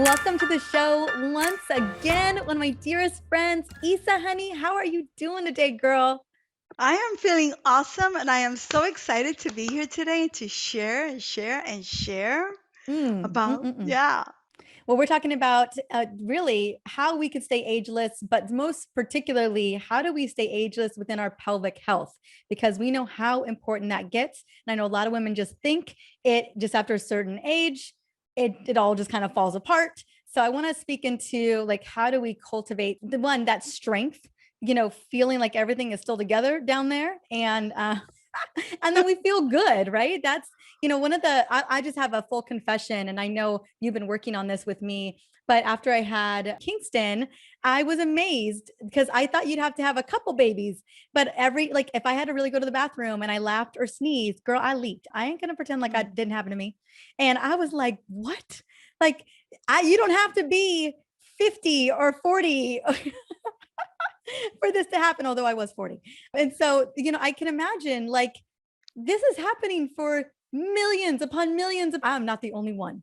Welcome to the show once again, one of my dearest friends, Isa, honey. How are you doing today, girl? I am feeling awesome and I am so excited to be here today to share and share and share Mm, mm, about, mm, mm. yeah. Well, we're talking about really how we could stay ageless, but most particularly, how do we stay ageless within our pelvic health? Because we know how important that gets. And I know a lot of women just think it just after a certain age, it all just kind of falls apart. So I want to speak into like how do we cultivate the one that strength, feeling like everything is still together down there and then we feel good, right? That's, one of I just have a full confession, and I know you've been working on this with me. But after I had Kingston, I was amazed because I thought you'd have to have a couple babies. But like, if I had to really go to the bathroom and I laughed or sneezed, girl, I leaked. I ain't going to pretend like that Mm. didn't happen to me. And I was like, what? Like, you don't have to be 50 or 40 for this to happen, although I was 40. And so, I can imagine like this is happening for millions upon millions of, I'm not the only one.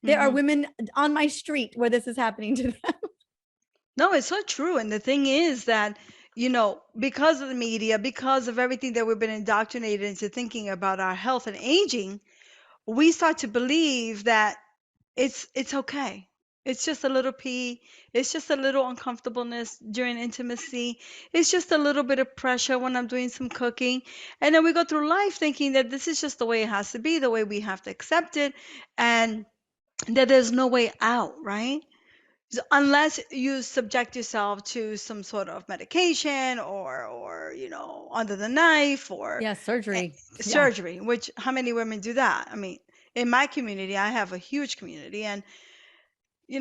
There are Hmm. women on my street where this is happening to them. No, it's so true. And the thing is that, because of the media, because of everything that we've been indoctrinated into thinking about our health and aging, we start to believe that it's okay. It's just a little pee. It's just a little uncomfortableness during intimacy. It's just a little bit of pressure when I'm doing some cooking. And then we go through life thinking that this is just the way it has to be, the way we have to accept it, and that there's no way out, right? Unless you subject yourself to some sort of medication or under the knife or Yeah, eh, surgery. Yeah. surgery, which how many women do that? I mean, in my community, I have a huge community, and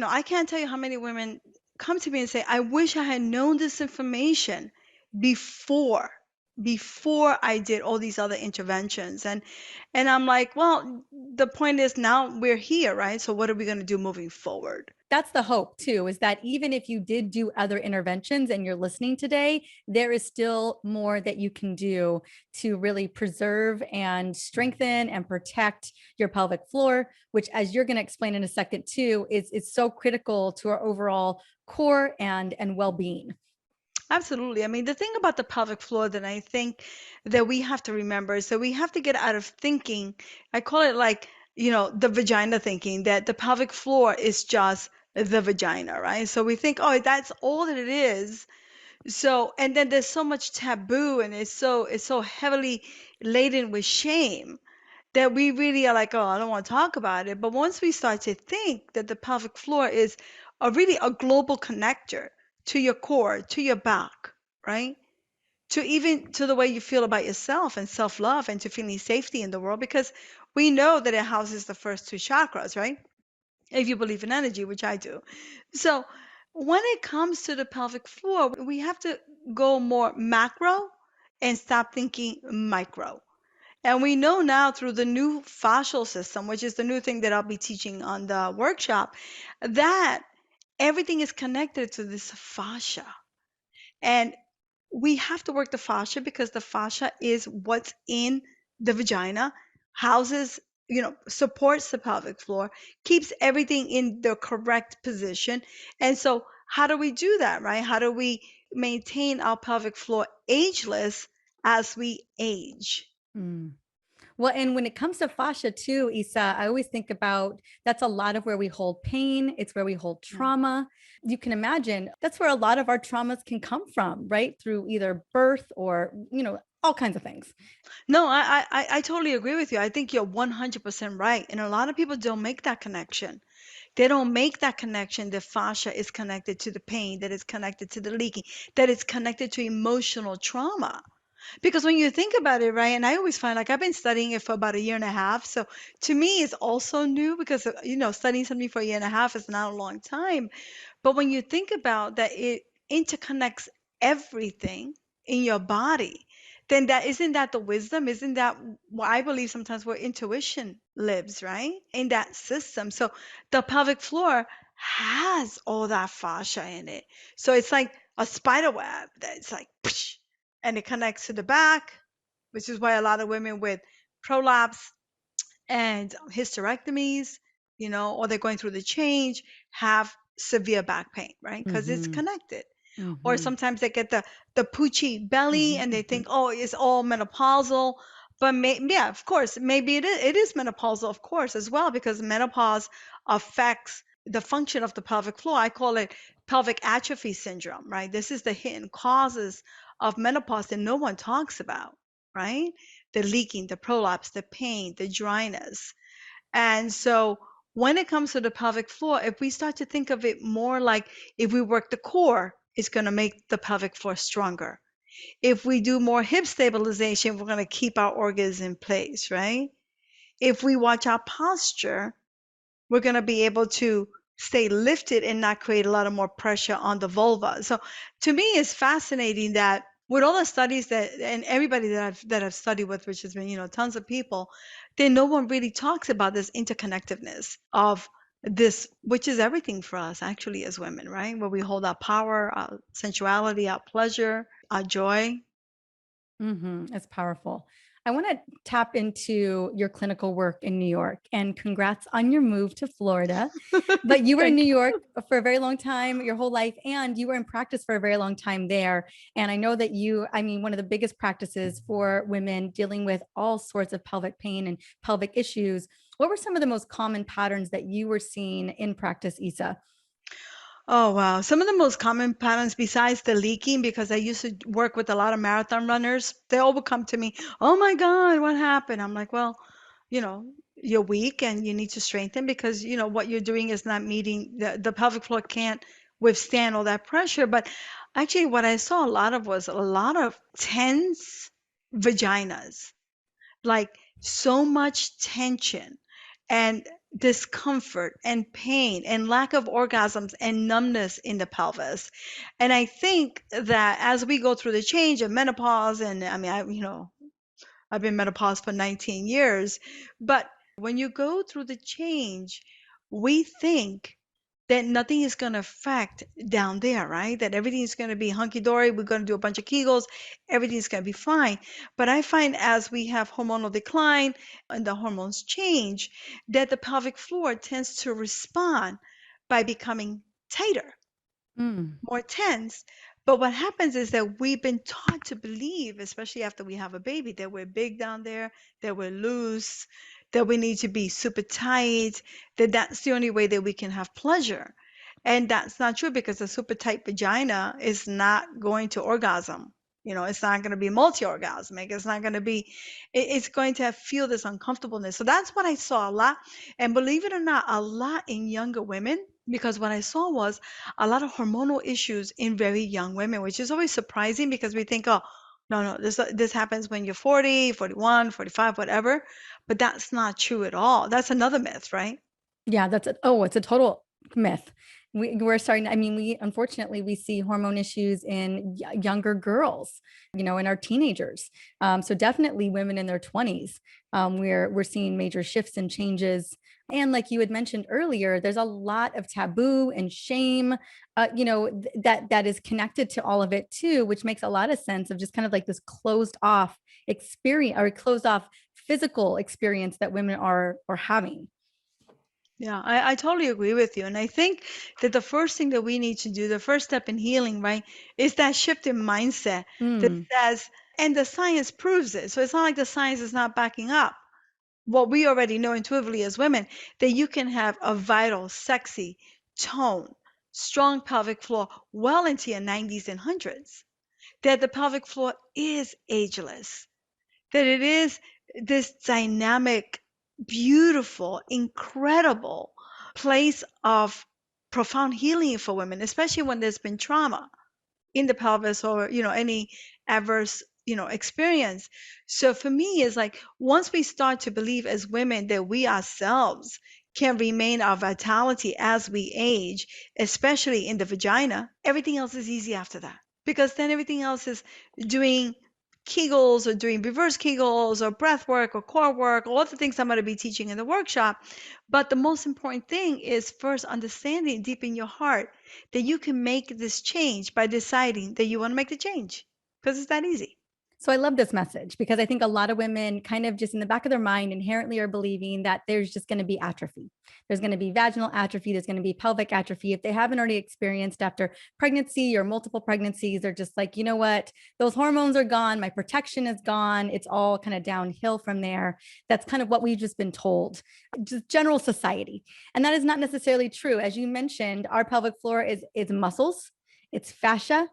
I can't tell you how many women come to me and say, I wish I had known this information before before I did all these other interventions. And I'm like, well, the point is now we're here, right? So what are we going to do moving forward? That's the hope too, is that even if you did do other interventions and you're listening today, there is still more that you can do to really preserve and strengthen and protect your pelvic floor, which, as you're going to explain in a second too, is so critical to our overall core and well-being. Absolutely. I mean, the thing about the pelvic floor that I think that we have to remember is that we have to get out of thinking. I call it like, the vagina thinking that the pelvic floor is just the vagina, right? So we think, oh, that's all that it is. So, and then there's so much taboo and it's so heavily laden with shame that we really are like, oh, I don't want to talk about it. But once we start to think that the pelvic floor is really a global connector to your core, to your back, right? To even to the way you feel about yourself and self-love and to feeling safety in the world, because we know that it houses the first two chakras, right? If you believe in energy, which I do. So when it comes to the pelvic floor, we have to go more macro and stop thinking micro. And we know now through the new fascial system, which is the new thing that I'll be teaching on the workshop, that everything is connected to this fascia. And we have to work the fascia because the fascia is what's in the vagina, houses, supports the pelvic floor, keeps everything in the correct position. And so, how do we do that, right? How do we maintain our pelvic floor ageless as we age? Mm. Well, and when it comes to fascia too, Isa, I always think about that's a lot of where we hold pain. It's where we hold trauma. You can imagine that's where a lot of our traumas can come from, right? Through either birth or, all kinds of things. No, I totally agree with you. I think you're 100% right. And a lot of people don't make that connection. They don't make that connection that fascia is connected to the pain, that is connected to the leaking, that it's connected to emotional trauma. Because when you think about it, right, and I always find like I've been studying it for about a year and a half. So to me, it's also new because, studying something for a year and a half is not a long time. But when you think about that, it interconnects everything in your body, then that isn't that the wisdom? Isn't that what I believe sometimes where intuition lives, right? In that system. So the pelvic floor has all that fascia in it. So it's like a spider web that's like, and it connects to the back, which is why a lot of women with prolapse and hysterectomies or they're going through the change, have severe back pain, right? Because it's Mhm. connected. Or Mhm. sometimes they get the poochy belly Mhm. and they Mhm. think, oh, it's all menopausal. But yeah, of course, maybe it is menopausal, of course, as well, because menopause affects the function of the pelvic floor. I call it pelvic atrophy syndrome, right? This is the hidden causes of menopause that no one talks about, right? The leaking, the prolapse, the pain, the dryness. And so when it comes to the pelvic floor, if we start to think of it more like if we work the core, it's going to make the pelvic floor stronger. If we do more hip stabilization, we're going to keep our organs in place, right? If we watch our posture, we're going to be able to stay lifted and not create a lot of more pressure on the vulva. So to me, it's fascinating that with all the studies that and everybody that I've studied with, which has been tons of people, then no one really talks about this interconnectedness of this, which is everything for us actually as women, right? Where we hold our power, our sensuality, our pleasure, our joy. It's powerful. I want to tap into your clinical work in New York, and congrats on your move to Florida. But you were in Thank New you. York for a very long time, your whole life, and you were in practice for a very long time there. And I know that I mean, one of the biggest practices for women dealing with all sorts of pelvic pain and pelvic issues. What were some of the most common patterns that you were seeing in practice, Isa? Oh, wow. Some of the most common patterns besides the leaking, because I used to work with a lot of marathon runners, they all would come to me, "Oh my God, what happened?" I'm like, "Well, you're weak and you need to strengthen because, what you're doing is not meeting the pelvic floor can't withstand all that pressure." But actually, what I saw a lot of was a lot of tense vaginas, like so much tension and discomfort and pain and lack of orgasms and numbness in the pelvis. And I think that as we go through the change of menopause, and I mean, I've been menopause for 19 years, but when you go through the change, we think that nothing is going to affect down there, right? That everything is going to be hunky dory. We're going to do a bunch of Kegels. Everything's going to be fine. But I find as we have hormonal decline and the hormones change, that the pelvic floor tends to respond by becoming tighter, Mm. more tense. But what happens is that we've been taught to believe, especially after we have a baby, that we're big down there, that we're loose, that we need to be super tight, that that's the only way that we can have pleasure. And that's not true because a super tight vagina is not going to orgasm. It's not going to be multi-orgasmic. It's not going to be, it's going to feel this uncomfortableness. So that's what I saw a lot. And believe it or not, a lot in younger women, because what I saw was a lot of hormonal issues in very young women, which is always surprising because we think, oh, no, no, this happens when you're 40, 41, 45, whatever. But that's not true at all. That's another myth, right? Yeah, oh, it's a total myth. We're starting, I mean, unfortunately, we see hormone issues in younger girls, in our teenagers. So definitely women in their 20s, we're seeing major shifts and changes. And like you had mentioned earlier, there's a lot of taboo and shame, that is connected to all of it too, which makes a lot of sense of just kind of like this closed off experience or closed off physical experience that women are having. Yeah, I totally agree with you. And I think that the first thing that we need to do, the first step in healing, right, is that shift in mindset that Mm. says, and the science proves it. So it's not like the science is not backing up what we already know intuitively as women, that you can have a vital, sexy, tone, strong pelvic floor well into your 90s and hundreds. That the pelvic floor is ageless, that it is this dynamic, beautiful, incredible place of profound healing for women, especially when there's been trauma in the pelvis or any adverse experience. So for me it's like once we start to believe as women that we ourselves can remain our vitality as we age, especially in the vagina, everything else is easy after that, because then everything else is doing Kegels or doing reverse Kegels or breath work or core work, all the things I'm going to be teaching in the workshop. But the most important thing is first understanding deep in your heart that you can make this change by deciding that you want to make the change, because it's that easy. So I love this message because I think a lot of women kind of just in the back of their mind inherently are believing that there's just going to be atrophy. There's going to be vaginal atrophy. There's going to be pelvic atrophy. If they haven't already experienced after pregnancy or multiple pregnancies, they're just like, you know what? Those hormones are gone. My protection is gone. It's all kind of downhill from there. That's kind of what we've just been told, just general society. And that is not necessarily true. As you mentioned, our pelvic floor is muscles, it's fascia,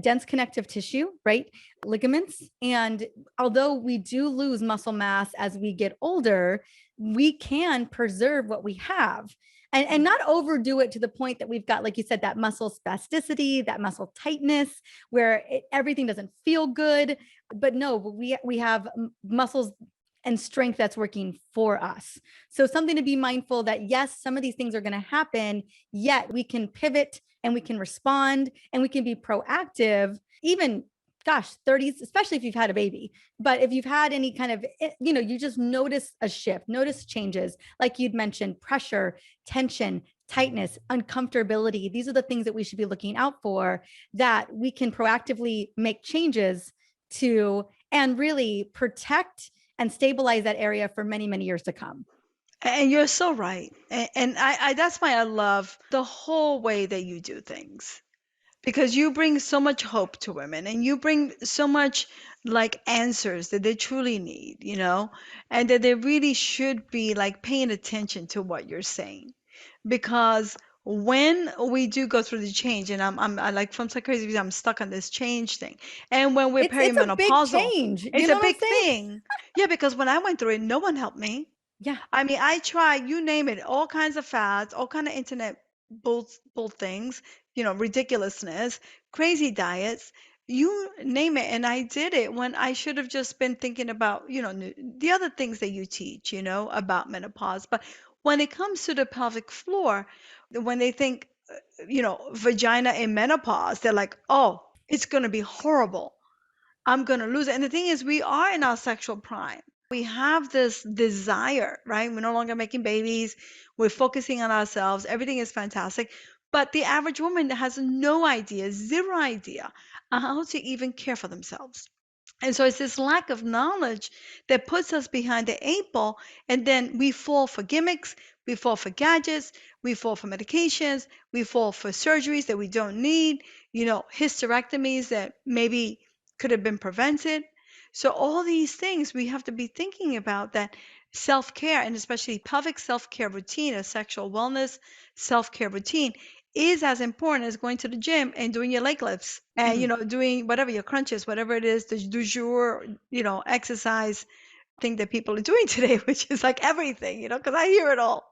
dense connective tissue, right? Ligaments. And although we do lose muscle mass as we get older, we can preserve what we have and not overdo it to the point that we've got, like you said, that muscle spasticity, that muscle tightness, where everything doesn't feel good. But no, we have muscles and strength that's working for us. So something to be mindful that yes, some of these things are going to happen, yet we can pivot and we can respond and we can be proactive, even gosh, 30s, especially if you've had a baby. But if you've had any kind of, you just notice a shift, notice changes, like you'd mentioned, pressure, tension, tightness, uncomfortability. These are the things that we should be looking out for that we can proactively make changes to and really protect and stabilize that area for many, many years to come. And you're so right. And I that's why I love the whole way that you do things. Because you bring so much hope to women and you bring so much like answers that they truly need, and that they really should be like paying attention to what you're saying. Because when we do go through the change, and I like from so crazy because I'm stuck on this change thing. And when we're It's a big perimenopausal, change. You it's a know what I'm big saying? thing. Yeah, because when I went through it, no one helped me. Yeah. I mean, I tried, you name it, all kinds of fads, all kind of internet bull things, ridiculousness, crazy diets, you name it. And I did it when I should have just been thinking about, the other things that you teach, about menopause. But when it comes to the pelvic floor, when they think, vagina in menopause, they're like, oh, it's going to be horrible. I'm going to lose it. And the thing is, we are in our sexual prime. We have this desire, right? We're no longer making babies. We're focusing on ourselves. Everything is fantastic. But the average woman has no idea, zero idea on how to even care for themselves. And so it's this lack of knowledge that puts us behind the eight ball. And then we fall for gimmicks, we fall for gadgets, we fall for medications, we fall for surgeries that we don't need, hysterectomies that maybe could have been prevented. So all these things we have to be thinking about, that self-care, and especially pelvic self-care routine, a sexual wellness self-care routine, is as important as going to the gym and doing your leg lifts and Mhm. doing whatever your crunches, whatever it is, the du jour, exercise thing that people are doing today, which is like everything, because I hear it all.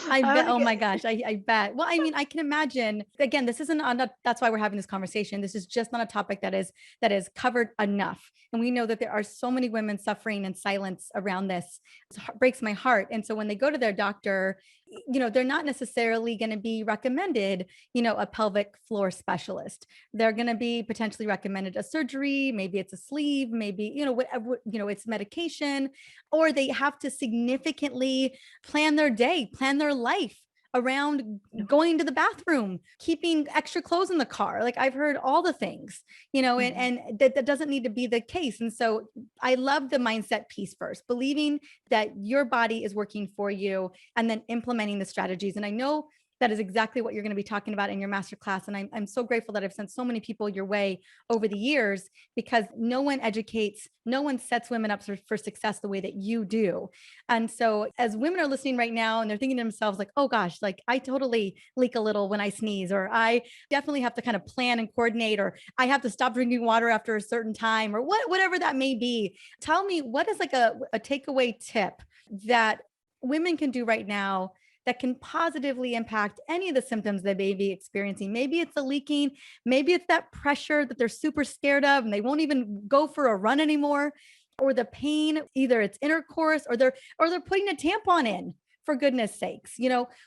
I I bet. want to Oh get my gosh. I bet. Well, I mean, I can imagine. Again, this isn't on. That's why we're having this conversation. This is just not a topic that is covered enough, and we know that there are so many women suffering in silence around this. It breaks my heart. And so when they go to their doctor, they're not necessarily going to be recommended, a pelvic floor specialist. They're going to be potentially recommended a surgery. Maybe it's a sleeve. Maybe whatever. It's medication, or they have to significantly plan their day, plan their life around going to the bathroom, keeping extra clothes in the car. Like I've heard all the things, Mhm. and that doesn't need to be the case. And so I love the mindset piece first, believing that your body is working for you and then implementing the strategies. And I know that is exactly what you're going to be talking about in your masterclass. And I'm so grateful that I've sent so many people your way over the years, because no one educates, no one sets women up for success the way that you do. And so as women are listening right now and they're thinking to themselves like, oh gosh, like I totally leak a little when I sneeze, or I definitely have to kind of plan and coordinate, or I have to stop drinking water after a certain time, or whatever that may be. Tell me, what is like a takeaway tip that women can do right now that can positively impact any of the symptoms they may be experiencing? Maybe it's the leaking, maybe it's that pressure that they're super scared of and they won't even go for a run anymore, or the pain, either it's intercourse or they're putting a tampon in, for goodness sakes.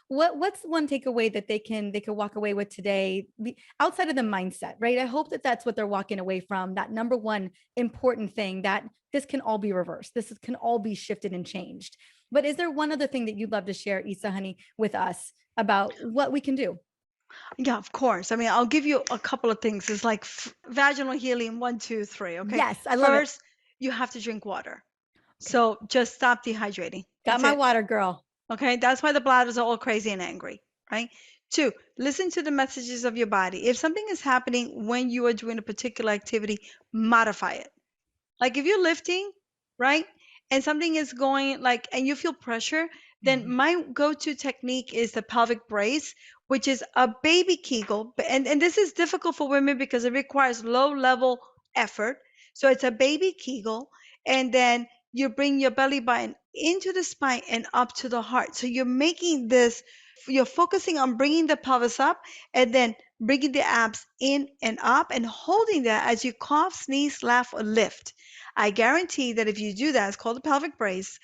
What's one takeaway that they could walk away with today, outside of the mindset, right? I hope that that's what they're walking away from, that number one important thing, that this can all be reversed, can all be shifted and changed. But is there one other thing that you'd love to share, Isa honey, with us about what we can do? Yeah, of course. I mean, I'll give you a couple of things. It's like vaginal healing, one, two, three. Okay. Yes, I love it. First, you have to drink water. Okay. So just stop dehydrating. Got That's my it. water, girl. Okay. That's why the bladders are all crazy and angry, right? Two, listen to the messages of your body. If something is happening when you are doing a particular activity, modify it. Like if you're lifting, right? And something is going like, and you feel pressure, then Mhm. my go-to technique is the pelvic brace, which is a baby Kegel. And this is difficult for women because it requires low level effort. So it's a baby Kegel. And then you bring your belly button into the spine and up to the heart. So you're making this, you're focusing on bringing the pelvis up and then bringing the abs in and up and holding that as you cough, sneeze, laugh, or lift. I guarantee that if you do that, it's called a pelvic brace,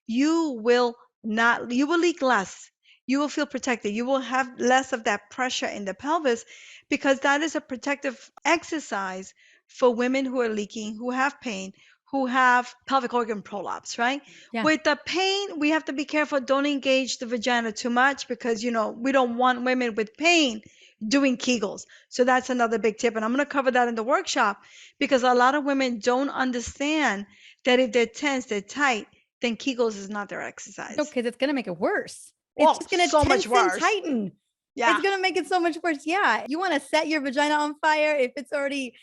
you will not, you will leak less. You will feel protected. You will have less of that pressure in the pelvis because that is a protective exercise for women who are leaking, who have pain, who have pelvic organ prolapse, right? Yeah. With the pain, we have to be careful. Don't engage the vagina too much because, we don't want women with pain doing Kegels. So that's another big tip. And I'm going to cover that in the workshop because a lot of women don't understand that if they're tense, they're tight, then Kegels is not their No, exercise. because it's gonna make it worse. It's Oh, just gonna so much tense and worse. tighten. It's Yeah. gonna make it so much worse. Yeah. You want to set your vagina on fire if it's already,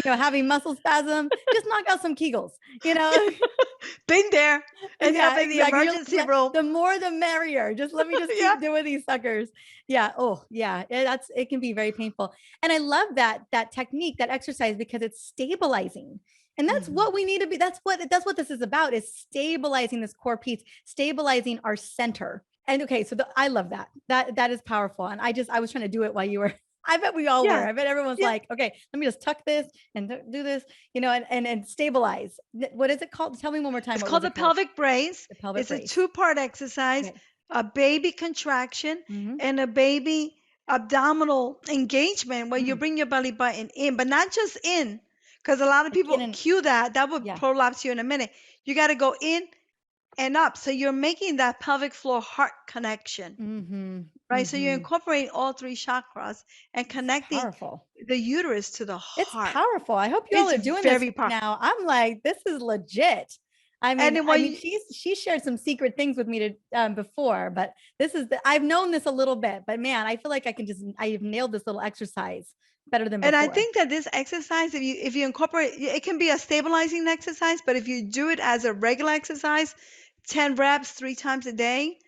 having muscle spasm, just knock out some Kegels, you know? Been there. End up Yeah, in the exactly. You're emergency room. the more the merrier. Let me just Yeah. keep doing these suckers. Yeah. Oh, yeah. It can be very painful. And I love that technique, that exercise, because it's stabilizing. And that's Mhm. what we need to be. That's what this is about, is stabilizing this core piece, stabilizing our center. And okay, so I love that. That is powerful. And I was trying to do it while you were I bet we all were. Yeah. I bet everyone's Yeah. like, okay, let me just tuck this and do this, and stabilize. What is it called? Tell me one more time. It's What called was the it called? pelvic brace. The pelvic It's a brace. two-part exercise, Okay. a baby contraction Mm-hmm. and a baby abdominal engagement where you Mm. bring your belly button in, but not just in, because a lot of Like in people and cue that. That would yeah. prolapse you in a minute. You got to go in and up. So you're making that pelvic floor heart connection, Mm-hmm. right? So you're Mm-hmm. incorporating all three chakras and It's connecting powerful. the uterus to the It's heart. powerful. I hope you all It's are doing this very right powerful. now. I'm like, this is legit. I And mean, then I when mean, she shared some secret things with me before, but I've known this a little bit, but man, I feel like I've nailed this little exercise better than and I before. think that this exercise, if you incorporate, it can be a stabilizing exercise, but if you do it as a regular exercise, 10 reps 3 times a day,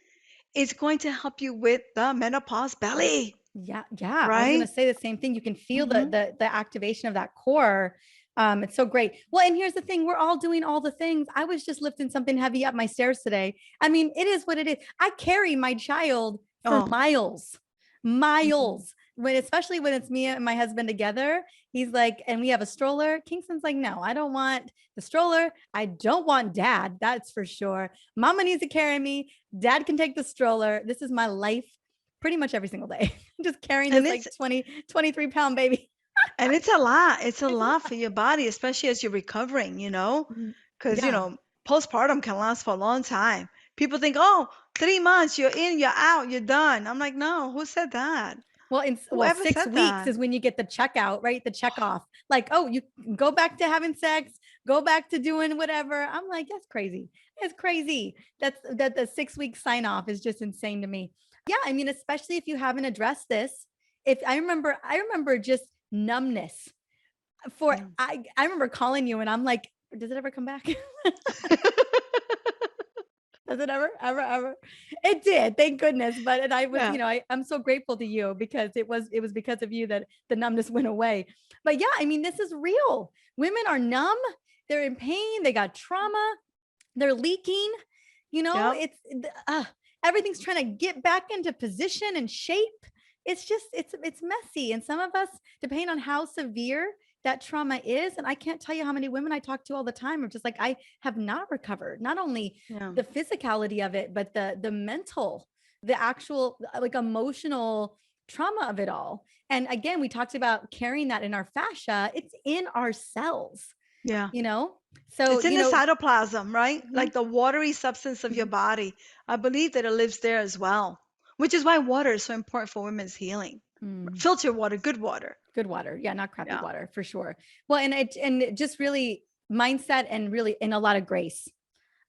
it's going to help you with the menopause belly, Yeah, yeah. I was gonna right? say the same thing. You can feel the Hmm. the activation of that core. It's so great. Well, and here's the thing: we're all doing all the things. I was just lifting something heavy up my stairs today. I mean, it is what it is. I carry my child for Oh, miles, mhm. miles. Especially when it's me and my husband together, he's like, and we have a stroller. Kingston's like, no, I don't want the stroller. I don't want dad. That's for sure. Mama needs to carry me. Dad can take the stroller. This is my life pretty much every single day. Just carrying and this it's like 23-pound baby. and it's a lot. It's a It's a lot lot. for your body, especially as you're recovering, Mhm. because Yeah. postpartum can last for a long time. People think, oh, 3 months, you're in, you're out, you're done. I'm like, no, who said that? Well, Whoever 6 weeks said is when you get the checkout, right? The check off. Like, oh, you go back to having sex, go back to doing whatever. I'm like, that's crazy. It's crazy. That the 6 week sign off is just insane to me. Yeah, I mean, especially if you haven't addressed this. If I remember just numbness for that? I remember calling you and I'm like, does it ever come back? Does it ever, ever, ever? It did, thank goodness. But and I was, Yeah. I'm so grateful to you because it was because of you that the numbness went away. But yeah, I mean, this is real. Women are numb, they're in pain, they got trauma, they're leaking. Yep. It's everything's trying to get back into position and shape. It's just it's messy. And some of us, depending on how severe that trauma is, and I can't tell you how many women I talk to all the time are just like, I have not recovered. Not only Yeah. the physicality of it, but the mental, the actual like emotional trauma of it all. And again, we talked about carrying that in our fascia. It's in our cells, Yeah. you know? So, It's in the cytoplasm, right? mhm, Like the watery substance of your mhm. body. I believe that it lives there as well, which is why water is so important for women's healing. Mm. Filter water, good water. Good water. Yeah, not crappy Yeah. water for sure. Well, and it just really mindset and really in a lot of grace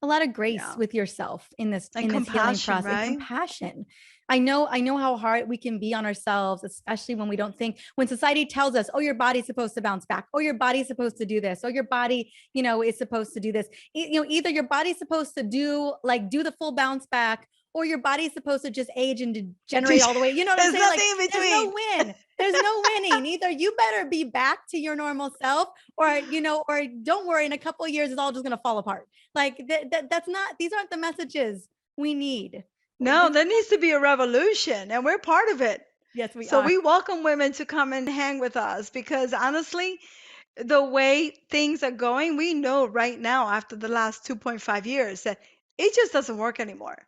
Yeah. with yourself And in this healing compassion, process and right? compassion. I know how hard we can be on ourselves, especially when we don't think, when society tells us, oh, your body's supposed to bounce back, oh, your body's supposed to do this, oh, your body, is supposed to do this. Either your body's supposed to do the full bounce back, or your body's supposed to just age and degenerate all the way. You know what I'm There's saying? Like, nothing in there's no between. win. There's no winning. Either you better be back to your normal self, or don't worry, in a couple of years, it's all just going to fall apart. Like that's not, these aren't the messages we need. No, there needs to be a revolution, and we're part of it. Yes, we So are. we welcome women to come and hang with us because honestly, the way things are going, we know right now after the last 2.5 years that it just doesn't work anymore.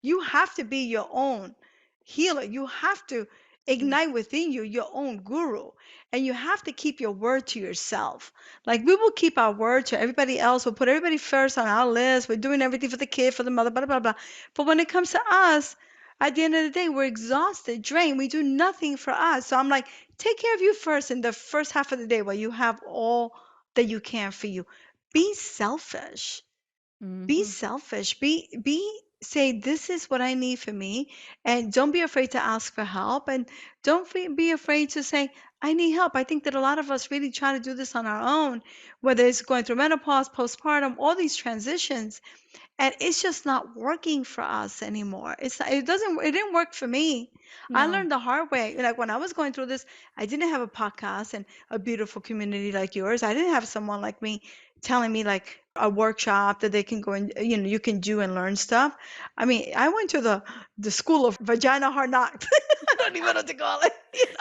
You have to be your own healer. You have to ignite within you your own guru. And you have to keep your word to yourself. Like we will keep our word to everybody else. We'll put everybody first on our list. We're doing everything for the kid, for the mother, blah, blah, blah. But when it comes to us, at the end of the day, we're exhausted, drained. We do nothing for us. So I'm like, take care of you first in the first half of the day while you have all that you can for you. Be selfish. Be Mm-hmm. selfish. Be say this is what I need for me, and don't be afraid to ask for help, and don't be afraid to say I need help. I think that a lot of us really try to do this on our own, whether it's going through menopause, postpartum, all these transitions, and it's just not working for us anymore. It didn't work for me. I No. learned the hard way. Like when I was going through this, I didn't have a podcast and a beautiful community like yours. I didn't have someone like me telling me like a workshop that they can go and you can do and learn stuff. I mean, I went to the school of vagina hard knocks. I don't even know what to call it.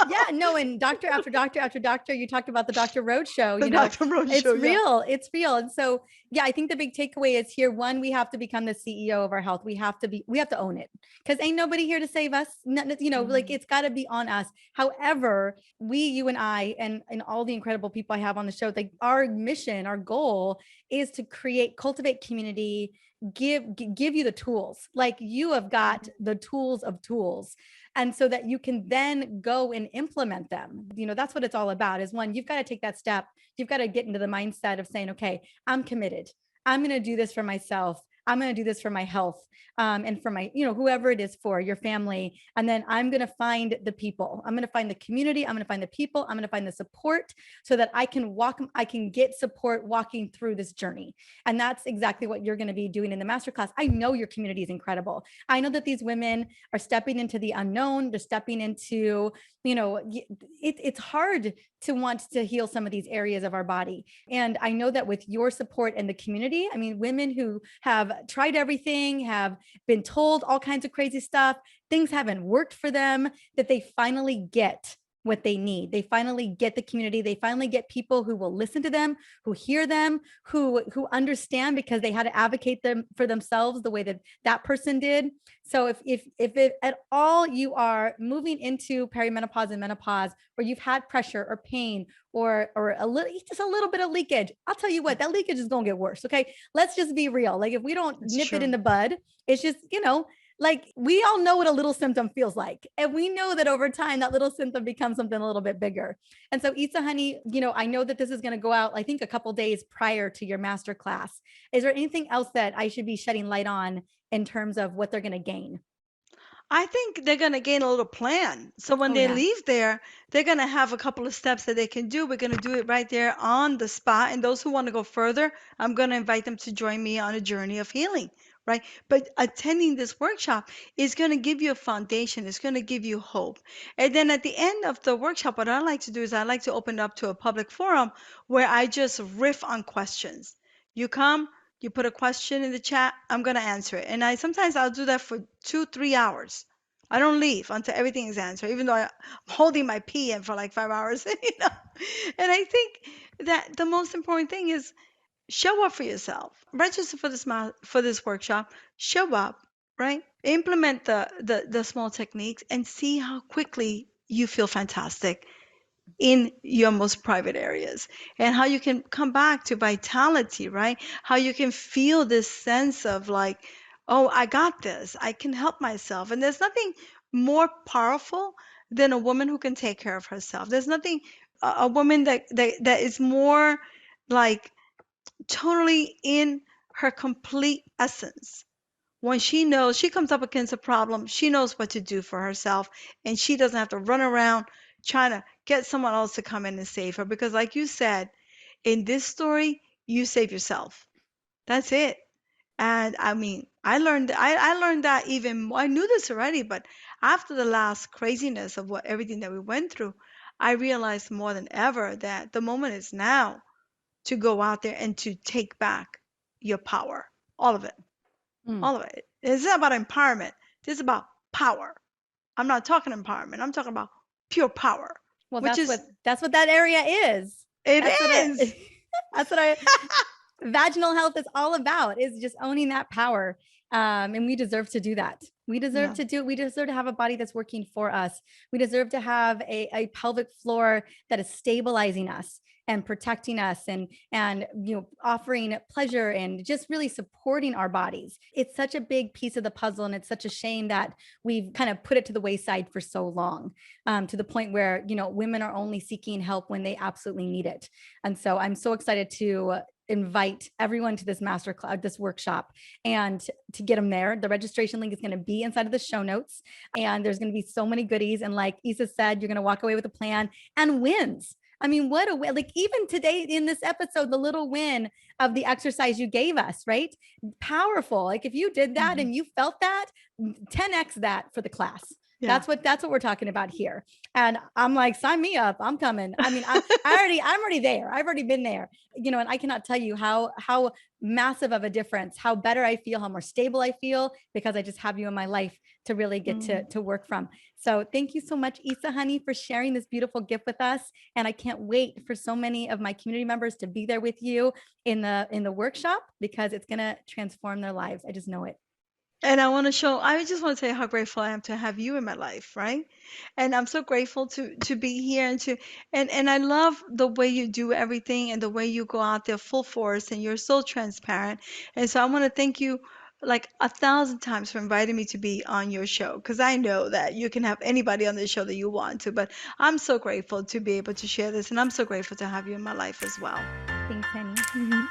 Yeah, no, and doctor after doctor after doctor, you talked about the Dr. Road show, The Dr. Rose it's show, yeah. real. It's real. And so, yeah, I think the big takeaway is here. One, we have to become the CEO of our health. We have to own it because ain't nobody here to save us. Like Mhm. it's got to be on us. However, you and I, and all the incredible people I have on the show, like our mission, our goal is to cultivate community, give you the tools. Like you have got the tools of tools, and so that you can then go and implement them. That's what it's all about. Is one, you've got to take that step. You've got to get into the mindset of saying, okay, I'm committed. I'm going to do this for myself. I'm going to do this for my health, and for my, whoever it is, for your family. And then I'm going to find the people. I'm going to find the community. I'm going to find the people. I'm going to find the support so that I can get support walking through this journey. And that's exactly what you're going to be doing in the masterclass. I know your community is incredible. I know that these women are stepping into the unknown. They're stepping into, it's hard to want to heal some of these areas of our body. And I know that with your support and the community, I mean, women who have tried everything, have been told all kinds of crazy stuff, things haven't worked for them, that they finally get what they need. They finally get the community. They finally get people who will listen to them, who hear them, who understand, because they had to advocate them for themselves the way that person did. So if it, at all you are moving into perimenopause and menopause, or you've had pressure or pain or just a little bit of leakage, I'll tell you what, that leakage is going to get worse. Okay, let's just be real. Like if we don't It's nip it in true. the bud, it's just, like we all know what a little symptom feels like, and we know that over time that little symptom becomes something a little bit bigger. And so Isa honey, I know that this is going to go out, I think, a couple days prior to your master class. Is there anything else that I should be shedding light on in terms of what they're going to gain? I think they're going to gain a little plan. So when Oh they yeah. leave there, they're going to have a couple of steps that they can do. We're going to do it right there on the spot. And those who want to go further, I'm going to invite them to join me on a journey of healing, right? But attending this workshop is going to give you a foundation, it's going to give you hope. And then at the end of the workshop, what I like to do is I like to open it up to a public forum where I just riff on questions. You come, you put a question in the chat, I'm going to answer it. And I'll do that for 2, 3 hours. I don't leave until everything is answered, even though I'm holding my pee in for like 5 hours, And I think that the most important thing is show up for yourself. Register for this workshop. Show up, right? Implement the small techniques and see how quickly you feel fantastic in your most private areas, and how you can come back to vitality, right? How you can feel this sense of like, oh, I got this, I can help myself. And there's nothing more powerful than a woman who can take care of herself. There's nothing, a woman that is more like totally in her complete essence. When she knows she comes up against a problem, she knows what to do for herself, and she doesn't have to run around trying to get someone else to come in and save her. Because, like you said, in this story, you save yourself. That's it. And I mean, I learned that even more. I knew this already, but after the last craziness of what everything that we went through, I realized more than ever that the moment is now to go out there and to take back your power. All of it. Mm. All of it. It's not about empowerment. This is about power. I'm not talking empowerment. I'm talking about pure power, Well, which is that's what that area is. it That's what I is. that's what I vaginal health is all about, is just owning that power. And we deserve to do that. We deserve Yeah. to do it. We deserve to have a body that's working for us. We deserve to have a pelvic floor that is stabilizing us and protecting us, and offering pleasure and just really supporting our bodies. It's such a big piece of the puzzle, and it's such a shame that we've kind of put it to the wayside for so long, to the point where women are only seeking help when they absolutely need it. And so I'm so excited to invite everyone to this master class, this workshop, and to get them there. The registration link is going to be inside of the show notes, and there's going to be so many goodies. And like Isa said, you're going to walk away with a plan and wins. I mean, what a win. Like, even today in this episode, the little win of the exercise you gave us, right? Powerful. Like, if you did that Mhm. and you felt that, 10x that for the class. Yeah. That's what we're talking about here. And I'm like, sign me up. I'm coming. I mean, I'm already there. I've already been there. And I cannot tell you how massive of a difference, how better I feel, how more stable I feel, because I just have you in my life to really get Mm. to work from. So thank you so much, Isa, honey, for sharing this beautiful gift with us. And I can't wait for so many of my community members to be there with you in the workshop, because it's going to transform their lives. I just know it. And I just want to say how grateful I am to have you in my life, right? And I'm so grateful to be here and I love the way you do everything and the way you go out there full force and you're so transparent. And so I want to thank you like 1,000 times for inviting me to be on your show because I know that you can have anybody on the show that you want to, but I'm so grateful to be able to share this and I'm so grateful to have you in my life as well. Thanks, honey.